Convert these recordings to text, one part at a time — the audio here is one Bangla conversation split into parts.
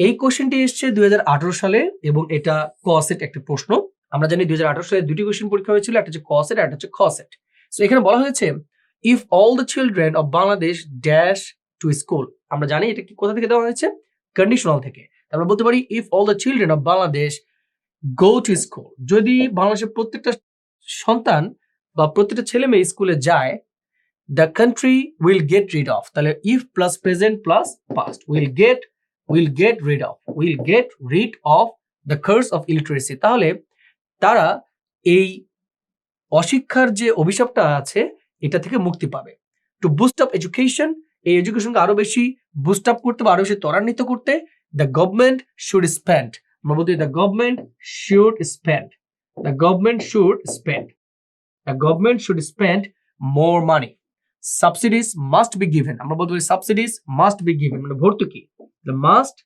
এই কোশ্চেনটি এসছে 2018 সালে এবং এটা কসেট একটা প্রশ্ন। আমরা জানি 2018 সালে দুটি কোশ্চেন পরীক্ষা হয়েছিল, একটা হচ্ছে কসেট আর একটা হচ্ছে খসেট। সো এখানে বলা হয়েছে if all the children of Bangladesh dash to school. আমরা জানি এটা কি কোথা থেকে দেওয়া হয়েছে, কন্ডিশনাল থেকে। আমরা বলতে পারি if all the children of Bangladesh go to school. যদি বাংলাদেশের প্রত্যেকটা সন্তান বা প্রত্যেকটা ছেলে মেয়ে স্কুলে যায়, the country will get rid of, তাহলে if plus present plus past will get rid of the curse of illiteracy, তাহলে তারা এই অশিক্ষার যে অভিশাপটা আছে এটা থেকে মুক্তি পাবে। টু বুস্ট আপ এডুকেশন, এই এডুকেশনকে আরো বেশি বুস্ট আপ করতে বা আরো বেশি ত্বরান্বিত করতে দ্য গভর্নমেন্ট শুড স্পেন্ড, আমরা বলতে the government should spend more money. Subsidies must be given, আমরা বলতে পারি সাবসিডিজ মাস্ট বি গিভেন মানে ভর্তুকি, মাস্ট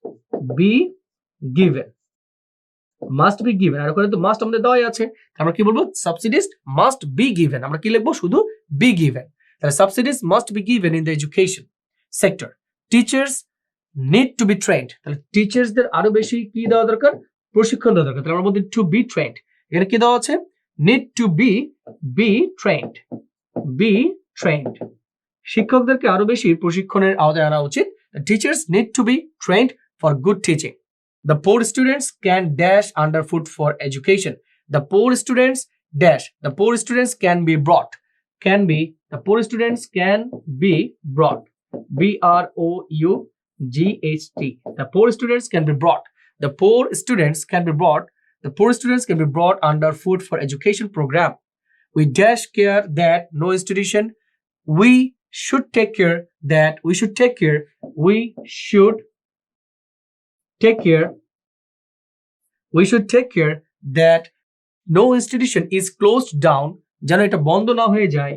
বি গিভেন আর ওখানে তো মাস্ট আমাদের দেওয়াই আছে, আমরা কি বলবো সাবসিডিজ মাস্ট বি গিভেন, আমরা কি লিখবো শুধু বি গিভেন। তাহলে subsidies must be given in the education sector. Teachers need to B trend, তাহলে টিচার্সদের আরো বেশি কি দেওয়া দরকার, প্রশিক্ষণ দেওয়া দরকার। তাহলে আমরা বলতে টু বি ট্রেন্ড, এখানে কি দেওয়া আছে নিড টু বি ট্রেন্ড, শিক্ষকদেরকে আরো বেশি প্রশিক্ষণের আওতায় আনা উচিত। Teachers need to B trend for good teaching. The poor students can dash underfoot for education. The poor students can be brought. The poor students can be brought. B-R-O-U-G-H-T. The poor students can be brought. The poor students can be brought underfoot for education program. We care that no institution. We should take care that no institution is closed down, যেন এটা বন্ধ না হয়ে যায়,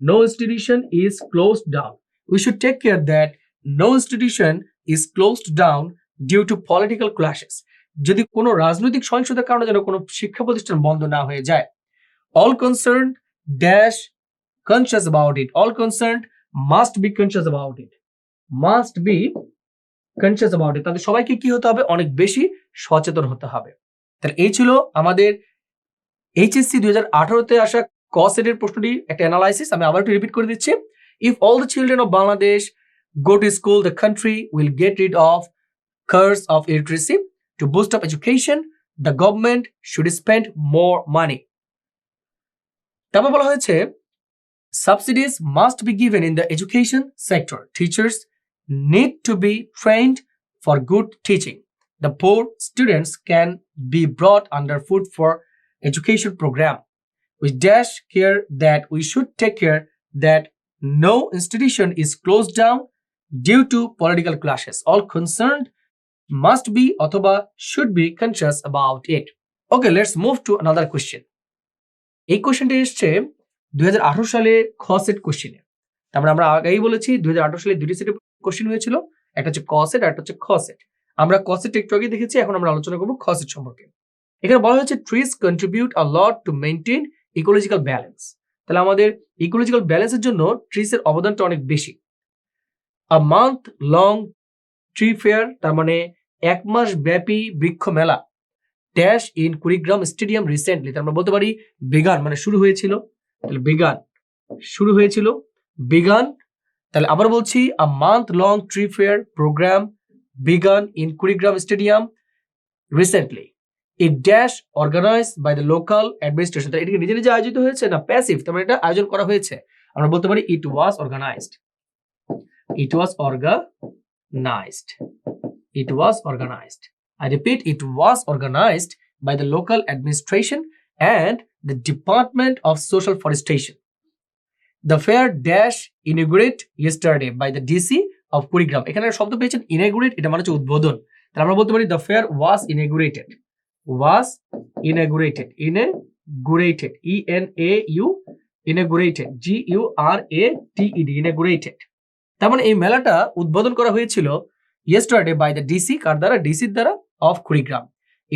no institution is closed down. We should take care that no institution is closed down due to political clashes. যদি কোনো রাজনৈতিক সহিংসতার কারণে যেন কোনো শিক্ষা প্রতিষ্ঠান বন্ধ না হয়ে যায়। All concerned dash conscious about it. All concerned must be conscious about it. তাদের সবাইকে কি হতে হবে, অনেক বেশি সচেতন হতে হবে। তাহলে এই ছিল আমাদের এইচএসসি 2018-তে আসা কসেটের প্রশ্নটি একটা অ্যানালাইসিস। আমি আবার একটু রিপিট করে দিচ্ছি। If all the children of Bangladesh go to school, the country will get rid of curse of illiteracy. To boost up education, the government should spend more money. তারপর বলা হয়েছে subsidies must be given in the education sector. Teachers need to be trained for good teaching. The poor students can be brought underfoot for education program. We care that we should take care that no institution is closed down due to political clashes. All concerned must be অথবা should be conscious about it. Okay, let's move to another question. এই কোশ্চেনটি এসছে 2018 সালে খসেট কোশ্চেনে। তারপরে আমরা আগেই বলেছি 2018 সালে দুটি সেটের কোশ্চেন হয়েছিল, একটা হচ্ছে কসেট আর একটা হচ্ছে খসেট। আমরা কসেট একটু আগে দেখেছি, এখন আমরা আলোচনা করব খসেট সম্পর্কে। এখানে বলা হয়েছে trees contribute a lot to maintain ecological balance. তাহলে আমাদের ইকোলজিক্যাল ব্যালেন্সের জন্য ট্রিজের অবদানটা অনেক বেশি। আ মান্থ লং ট্রি ফেয়ার, তার মানে এক মাস ব্যাপী বৃক্ষ মেলা, dash in Kurigram stadium recently, তার আমরা বলতে পারি বেগান মানে শুরু হয়েছিল, তাহলে বেগান। তাহলে আবার বলছি a month long tree fair program began in Kurigram Stadium recently. It dash organized by the local administration. এটা কি নিজে নিজে আয়োজিত হয়েছে না প্যাসিভ, তার মানে এটা আয়োজন করা হয়েছে। আমরা বলতে পারি it was organized. I repeat, it was organized by the local administration and the Department of Social Forestation. The fair dash inaugurated yesterday by the DC of Kurigram. এখানে শব্দ পেয়েছেন inaugurate, এটা মানে হচ্ছে উদ্বোধন। তাহলে আমরা বলতে পারি the fair was inaugurated. inaugurated. তার মানে এই মেলাটা উদ্বোধন করা হয়েছিল yesterday by the DC, কার দ্বারা, ডিসির দ্বারা, of Kurigram.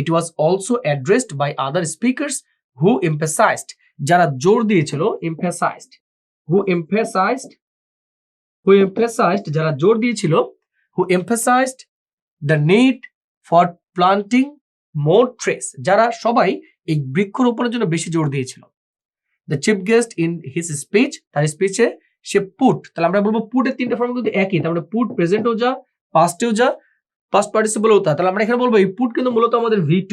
It was also addressed by other speakers who emphasized, যারা জোর দিয়েছিল, যারা জোর দিয়েছিল, who emphasized the need for planting more trace, যারা সবাই এই বৃক্ষরোপণের জন্য বেশি জোর দিয়েছিল। The chief guest in his speech, তার স্পিচে সে পুট, তাহলে আমরা বলবো পুটের তিনটা ফর্ম কিন্তু একই, তার মানে পুট প্রেজেন্টেও যা, পাস্টেও যা, পাস্ট পার্টিসিপলও তা। তাহলে আমরা এখানে বলবো এই পুট কিন্তু মূলত আমাদের V2,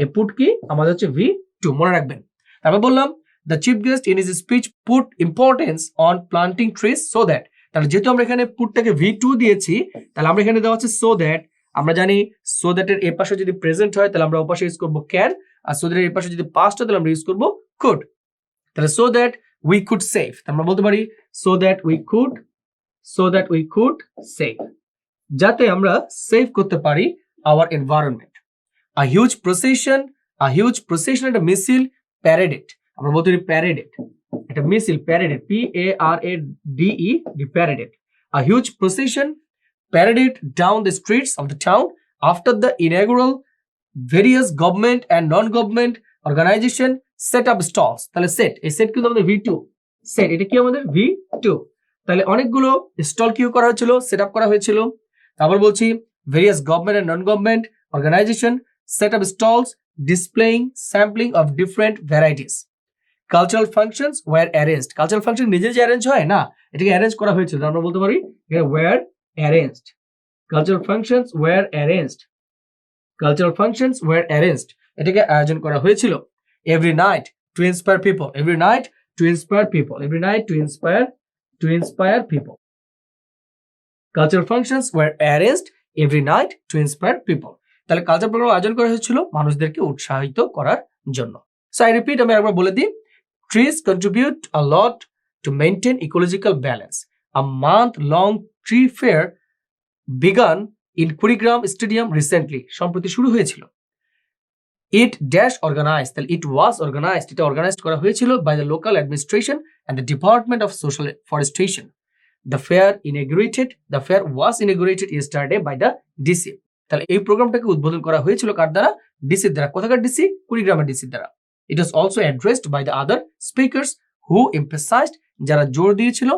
এই পুট কি আমাদের হচ্ছে V2, মনে রাখবেন। তারপর বললাম the chief guest in his speech put importance on planting trees so that, তাহলে যেহেতু আমরা এখানে পুটটাকে V2 দিয়েছি, তাহলে আমরা এখানে দেওয়া হচ্ছে সো দ্যাট। আমরা জানি সো দ্যাট এর পাশে যদি প্রেজেন্ট হয় তাহলে আমরা ওপাশে ইউজ করবো ক্যান, আর সো দ্যাট এর পাশে যদি পাস্ট হয় তাহলে আমরা ইউজ করবো কুড। তাহলে so that we could save, আমরা বলতে পারি so that we could save, যাতে আমরা সেভ করতে পারি our environment. A huge procession একটা মিছিল প্যারেডেড, আমরা বলতে পারি প্যারেডেড, একটা মিছিল paraded, PARADE, paraded. A huge procession paraded down the streets of the town after the inaugural various government and non-government organization set up stalls, তাহলে সেট, এই সেট কিন্তু আমাদের V2, সেট এটা কি আমাদের V2, তাহলে অনেকগুলো স্টল কি করা হয়েছিল, সেট আপ করা হয়েছিল। তারপর বলছি various government and non-government organization set up stalls displaying sampling of different varieties. Cultural functions were arranged, cultural function নিজে যে অ্যারেঞ্জ হয় না, এটাকে অ্যারেঞ্জ করা হয়েছিল, আমরা বলতে পারি were arranged. Cultural functions were arranged, এটাকে আয়োজন করা হয়েছিল। Every night to inspire people, Cultural functions were arranged every night to inspire people, তাহলে কালচার প্রোগ্রাম আয়োজন করা হয়েছিল মানুষদেরকে উৎসাহিত করার জন্য। So I repeat, আমি একবার বলে দিই, trees contribute a lot to maintain ecological balance. A month-long tree fair began in Kurigram Stadium recently, সম্প্রতি শুরু হয়েছিল। It organized, তাহলে it was organized, এটা organized করা হয়েছিল by the local administration and the Department of Social Forestation. The fair was inaugurated yesterday by the DC, তাহলে এই প্রোগ্রামটাকে উদ্বোধন করা হয়েছিল কার দ্বারা, ডিসির দ্বারা। কোথাকার ডিসি, কুড়িগ্রামের ডিসির দ্বারা। It was also addressed by the other speakers who emphasized, যারা জোর দিয়েছিল,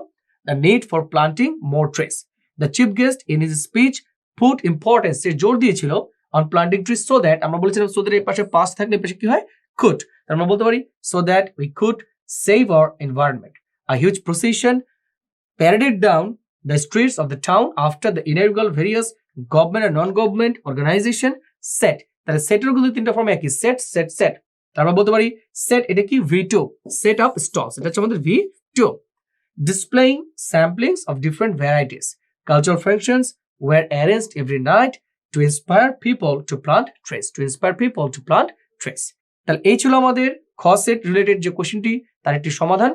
the need for planting more trees. The chief guest in his speech put importance, সে জোর দিয়েছিল on planting trees so that, আমরা বলেছিলাম so that এর পাশে past থাকলে এর পাশে কি হয়, could, আমরা বলতে পারি so that we could save our environment. A huge procession paraded down the streets of the town after the inaugural various government and non-government organization set, তাহলে সেটের কিন্তু তিনটা ফর্ম একই, সেট, আমরা বলতে পারি সেট, এটা কি V2, set up stalls, এটা হচ্ছে আমাদের V2. Displaying samplings of different varieties. Cultural functions were arranged every night to inspire people to plant trees. তাহলে এই ছিল আমাদের খ সেট রিলেটেড যে কোশ্চেনটি, তার একটি সমাধান।